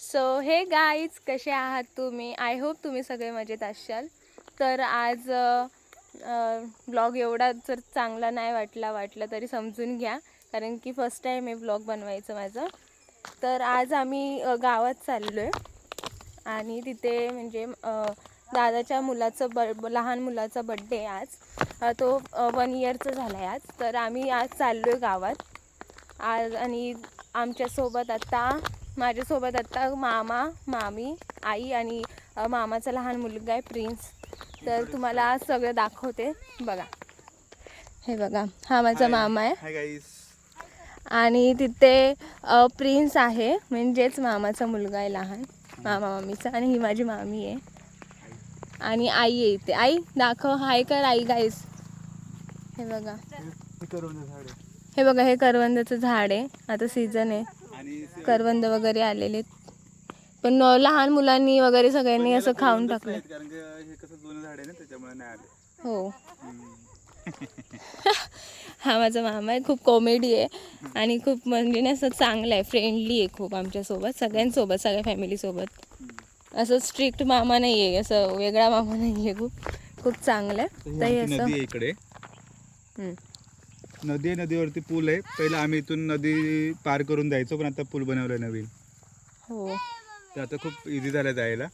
So हे guys, कसे आहात तुम्ही? आय होप तुम्ही सगळे मजेत असाल. तर आज ब्लॉग एवढा जर चांगला नाही वाटला तरी समजून घ्या, कारण की फर्स्ट टाईम आहे ब्लॉग बनवायचं माझं. तर आज आम्ही गावात चाललो आहे आणि तिथे म्हणजे दादाच्या मुलाचं लहान मुलाचा बड्डे आज. तो 1 इयरचा झाला आहे आज. तर आम्ही आज चाललो आहे गावात आज. आणि माझ्यासोबत आता मामा, मामी, आई आणि मामाचा लहान मुलगा आहे प्रिन्स. तर तुम्हाला आज सगळं दाखवते. बघा, हे बघा, हा माझा मामा आहे. Hi guys. आणि तिथे प्रिन्स आहे, म्हणजेच मामाचा मुलगा आहे लहान, मामा मामीचा. आणि ही माझी मामी आहे आणि आई आहे इथे. आई दाखव, हाय कर आई. गाईस हे बघा, हे बघा, हे करवंदाचं झाड आहे. आता सीझन आहे, करवंद वगैरे आलेले, पण लहान मुलांनी वगैरे सगळ्यांनी असं खाऊन टाकलं. कारण की हे कसं जुनं झाड आहे ना, त्याच्यामुळे नाही आले. हो. हा माझा मामा आहे, खूप कॉमेडी आहे आणि खूप म्हणजे असं चांगलं आहे, फ्रेंडली आहे खूप आमच्यासोबत, सगळ्यांसोबत, सगळ्या फॅमिलीसोबत. असं स्ट्रिक्ट मामा नाही आहे, असं वेगळा मामा नाही आहे, खूप चांगलं आहे. तर हे असं नदी आहे इकडे, नदीवरती पूल आहे. पहिला आम्ही इथून नदी पार करून जायचो, पण आता पूल बनवलाय नवीन. हो, तर आता खूप इझी झालं जायला.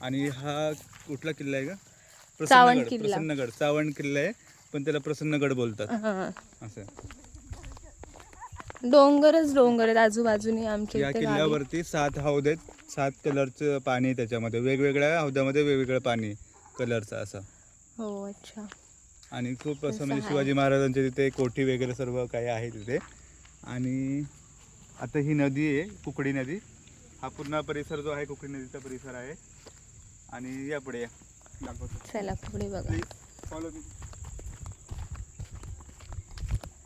आणि हा कुठला किल्ला आहे का? चावंड किल्ला. प्रसन्नगड, चावंड किल्ला आहे, पण त्याला प्रसन्नगड बोलतात. असं डोंगरच डोंगर आहेत आजूबाजूने आमच्या या इथे. किल्ल्यावरती 7 हौद आहेत, 7 कलरचं पाणी आहे त्याच्यामध्ये, वेगवेगळ्या हौदामध्ये वेगवेगळं पाणी कलरचं असं. हो, अच्छा. आणि खूप असं म्हणजे शिवाजी महाराजांचे तिथे कोठी वगैरे सर्व काही आहे तिथे. आणि आता ही नदी आहे, कुकडी नदी. हा पूर्ण परिसर जो आहे कुकडी नदीचा परिसर आहे. आणि या पुढे या, दाखवतो. चला पुढे बघा. Follow me.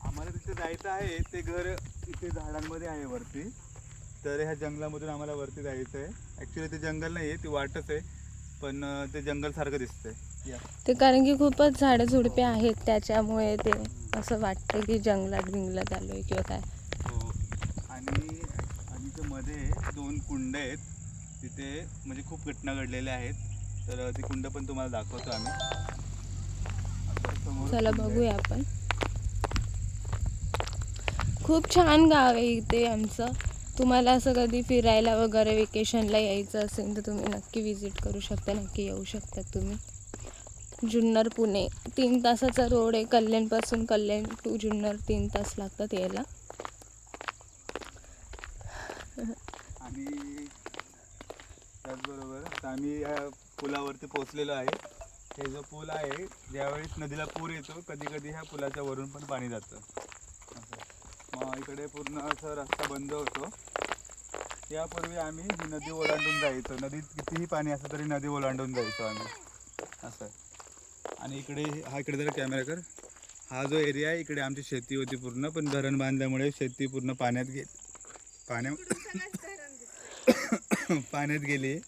आम्हाला तिथे जायचं आहे, ते घर इथे झाडांमध्ये आहे वरती. तर ह्या जंगलामधून आम्हाला वरती जायचं आहे. ॲक्च्युली ते जंगल नाही आहे, ती वाटच आहे, पण ते जंगल सारखं दिसतंय. ते कारण की खूपच झाडं झुडपे आहेत, त्याच्यामुळे ते असं वाटतं की जंगलात आलोय किंवा काय. हो. आणि मध्ये 2 कुंड आहेत तिथे, म्हणजे खूप घटना घडलेल्या आहेत. तर ती कुंड पण तुम्हाला दाखवतो आम्ही. चला बघूया आपण. खूप छान गाव आहे इथे आमचं. तुम्हाला असं कधी फिरायला वगैरे वेकेशनला यायचं असेल तर तुम्ही नक्की विजिट करू शकता, नक्की येऊ शकता तुम्ही. जुन्नर पुणे 3 तासाचा रोड आहे. कल्याण टू जुन्नर 3 तास लागतात यायला. आणि त्याचबरोबर आता आम्ही या पुलावरती पोहोचलेलो आहे. हे जो पूल आहे, ज्यावेळेस नदीला पूर येतो, कधी कधी ह्या पुलाच्या वरून पण पाणी जातं. मग इकडे पूर्ण असं रस्ता बंद होतो. यापूर्वी आम्ही ही नदी ओलांडून जायचो. नदीत कितीही पाणी असलं तरी नदी ओलांडून जायचो आम्ही, असं. आणि इकडे जरा कॅमेरा कर. हा जो एरिया आहे, इकडे आमची शेती होती पूर्ण, पण धरण बांधल्यामुळे शेती पूर्ण पाण्यात गेली.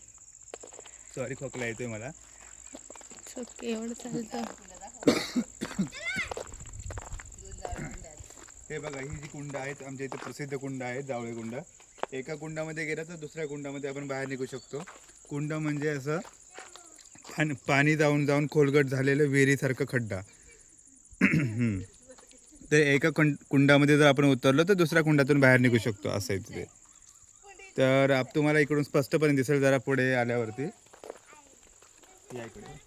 सॉरी, खोकला येतोय मला. एवढं चालतं. हे बघा, ही जी कुंड आहेत आमच्या इथे प्रसिद्ध कुंड आहेत, जावळे कुंड. एका कुंडामध्ये गेलं तर दुसऱ्या कुंडामध्ये आपण बाहेर निघू शकतो. कुंड म्हणजे असं पाणी जाऊन खोलगट झालेलं विहिरीसारखं खड्डा. तर एका कुंडामध्ये जर आपण उतरलो तर दुसऱ्या कुंडातून बाहेर निघू शकतो, असं आहे तिथे. तर तुम्हाला इकडून स्पष्टपणे दिसेल जरा पुढे आल्यावरती. या इकडे.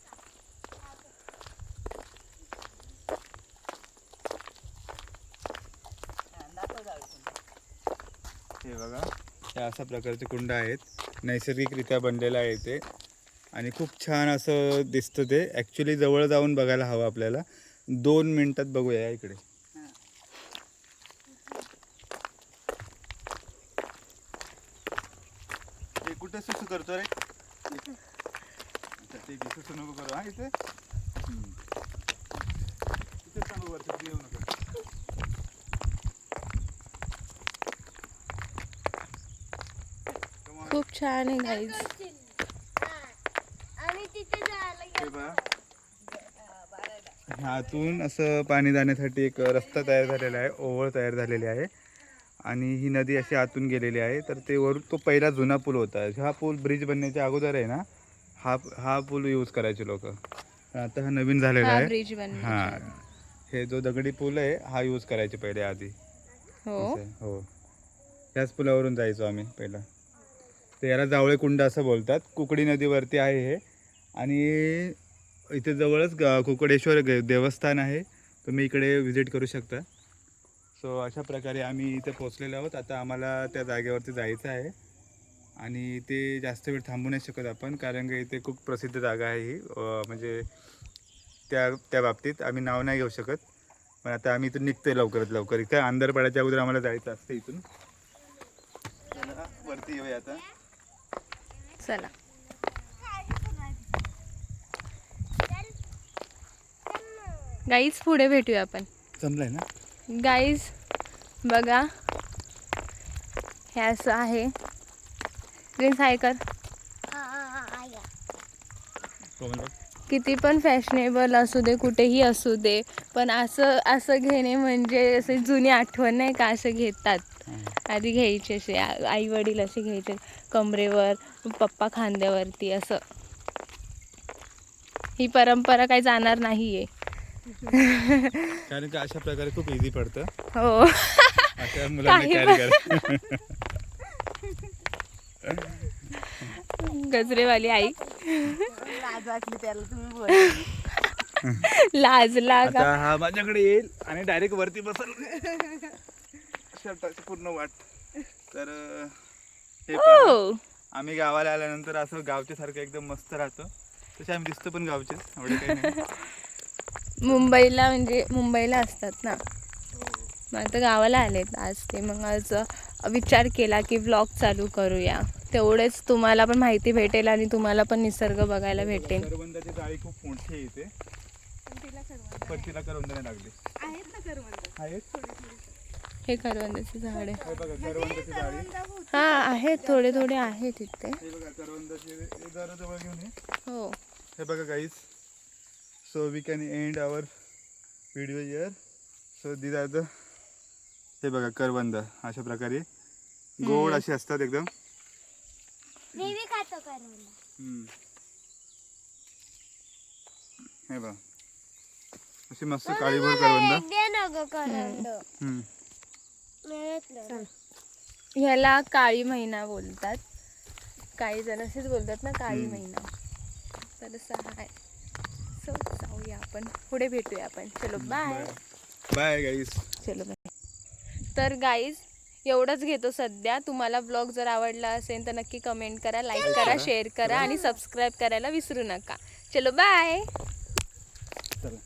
हे बघा, हे अशा प्रकारचे कुंड आहेत, नैसर्गिकरित्या बनलेलं आहे ते. आणि खूप छान असं दिसतं ते. ॲक्च्युली जवळ जाऊन बघायला हवं आपल्याला. 2 मिनिटात बघूया इकडे. हे कुठे सुसू करतो रे? ते सुसू नको करू. हा, इथे सांगू, वरती येऊ नका. खूप छान आहे गाईज. ह्यातून असं पाणी जाण्यासाठी एक रस्ता तयार झालेला आहे, ओव्हळ तयार झालेली आहे. आणि ही नदी अशी आतून गेलेली आहे. तर ते वरून तो पहिला जुना पूल होता. हा पूल ब्रिज बनण्याच्या अगोदर आहे ना, हा पूल यूज करायचे लोक. आता हा नवीन झालेला हा आहे. ब्रिज बनला. हां, हे जो दगडी पूल आहे हा यूज करायचे पहिले आधी. हो असं आहे. हो, ह्याच पुलावरून जायचो आम्ही पहिला. तर याला जावळे कुंड असं बोलतात. कुकडी नदीवरती आहे हे. आणि इथे जवळच कुकडेश्वर देवस्थान आहे. तुम्ही इकडे व्हिजिट करू शकता. सो अशा प्रकारे आम्ही इथे पोचलेलो आहोत. आता आम्हाला त्या जागेवरती जायचं आहे. आणि ते जास्त वेळ थांबू नाही शकत आपण, कारण की इथे खूप प्रसिद्ध जागा आहे ही. म्हणजे त्या बाबतीत आम्ही नाव नाही घेऊ शकत. पण आता आम्ही इथून निघतोय लवकरात लवकर. इथं अंधार पडायच्या अगोदर आम्हाला जायचं असतं इथून. चला वरती येऊया आता. चला. गाईज पुढे भेटूया आपण. जमलंय ना. गाईज बघा, हे असं आहे. प्रिन्स हाय कर. किती पण फॅशनेबल असू दे, कुठेही असू दे, पण असं घेणे म्हणजे असे जुनी आठवण नाही का, असं घेतात. आधी घ्यायचे असे आई वडील असे घ्यायचे कमरेवर, पप्पा खांद्यावरती असं. ही परंपरा काही जाणार नाहीये. कारण की अशा प्रकारे खूप इझी पडतं. हो. अशा मुलांना कॅरी कर. गजरेवाली आई लाज वाटली त्याला, तुम्ही बोल. लाजला का? आता हा माझ्याकडे येईल आणि डायरेक्ट वरती बसल शर्टाची पूर्ण वाट. तर हे पहा, हो. आम्ही गावाला आल्यानंतर असं गावच्या सारखं एकदम मस्त राहतो. तसे आम्ही दिसतो पण गावचेच, एवढे काही नाही. मुंबईला म्हणजे मुंबईला असतात ना, मग आता गावाला आलेत आज ते. मग आज विचार केला की व्लॉग चालू करूया, तेवढेच तुम्हाला पण माहिती भेटेल आणि तुम्हाला पण निसर्ग बघायला भेटेल. करवंदाची जाळी खूप मोठी आहे इथे, पण तिला करवंद नाही लागली. आहेत हे करवंदाचे झाड आहे. हे बघा करवंदाची जाळी. हा आहेत, थोडे थोडे आहेत इथे. हे बघा करवंदाची, हे जरा जवळ घेऊन ये. हो. हे बघा guys, so we can end our video here. So this are the, हे बघा करवंद अशा प्रकारे गोड असे असतात एकदम. हे बघा अशी मस्त काळीभोर करवंद. ह्याला काळी महिना बोलतात, काही जण असेच बोलतात ना, काळी महिना. तर असं आहे. सो जाऊया आपण, पुढे भेटूया आपण. चलो बाय. Bye guys. चलो बाय. तर गाईज एवढंच घेतो सध्या. तुम्हाला ब्लॉग जर आवडला असेल तर नक्की कमेंट करा, लाईक करा, शेअर करा आणि सबस्क्राईब करायला विसरू नका. चलो बाय.